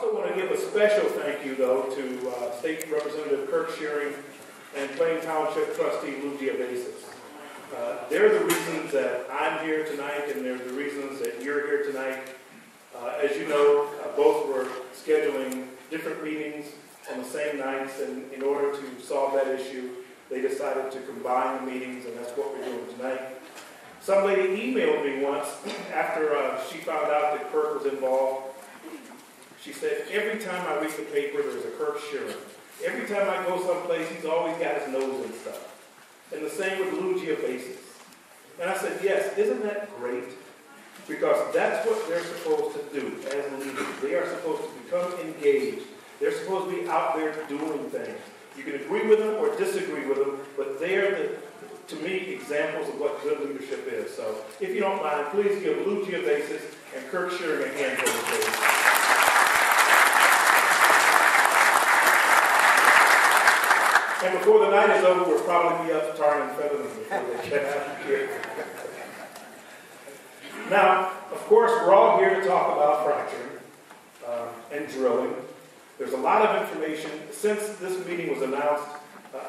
also want to give a special thank you, though, to State Representative Kirk Shearing and Plain Township Trustee Lou Giavasis. They're the reasons that I'm here tonight, and they're the reasons that you're here tonight. As you know, both were scheduling different meetings on the same nights, and in order to solve that issue, they decided to combine the meetings, and that's what we're doing tonight. Some lady emailed me once after she found out that Kirk was involved. She said, every time I read the paper, there's a Kirk Shearing. Every time I go someplace, he's always got his nose in stuff. And the same with Lou Giavasis. And I said, yes, isn't that great? Because that's what they're supposed to do as leaders. They are supposed to become engaged. They're supposed to be out there doing things. You can agree with them or disagree with them, but they're, to me, examples of what good leadership is. So if you don't mind, please give Lou Giavasis and Kirk Shearing a hand for the please. And before the night is over, we'll probably be up tarring and feathering before they get out of here. Now, of course, we're all here to talk about fracturing and drilling. There's a lot of information. Since this meeting was announced,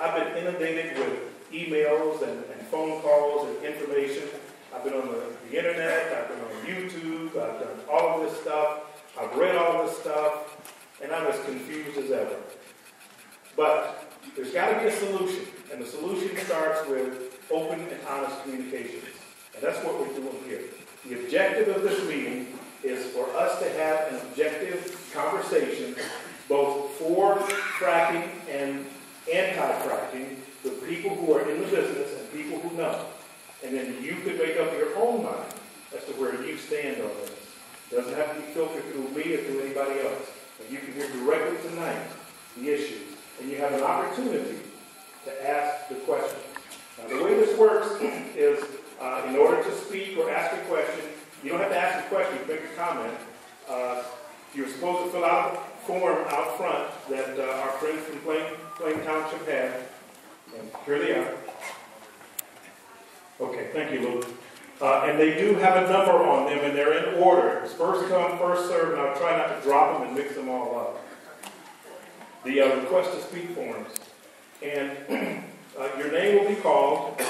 I've been inundated with emails and phone calls and information. I've been on the internet, I've been on YouTube, I've done all of this stuff, I've read all this stuff, and I'm as confused as ever. But there's got to be a solution, and the solution starts with open and honest communications. And that's what we're doing here. The objective of this meeting is for us to have an objective conversation both for fracking and anti-fracking with people who are in the business and people who know. And then you could make up your own mind as to where you stand on this. It doesn't have to be filtered through me or through anybody else. But you can hear directly tonight the issues. And you have an opportunity to ask the question. Now, the way this works is in order to speak or ask a question, you don't have to ask a question, you make a comment. You're supposed to fill out a form out front that our friends from Plain Township have. And here they are. Okay, thank you, Lou. And they do have a number on them, and they're in order. It's first come, first served, and I'll try not to drop them and mix them all up. The request to speak forms. And your name will be called,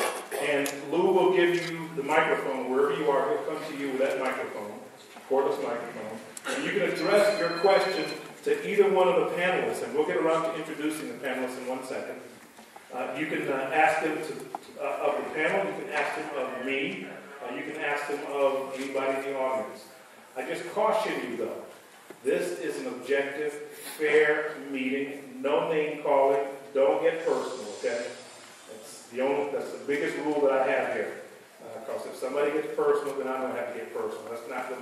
and Lou will give you the microphone wherever you are. He'll come to you with that microphone, cordless microphone. And you can address your question to either one of the panelists, and we'll get around to introducing the panelists in 1 second. You can ask them of the panel, you can ask them of me, you can ask them of anybody in the audience. I just caution you, though, this is an objective, fair meeting, no name calling, don't get personal, okay? That's the biggest rule that I have here. Because if somebody gets personal, then I don't have to get personal. That's not what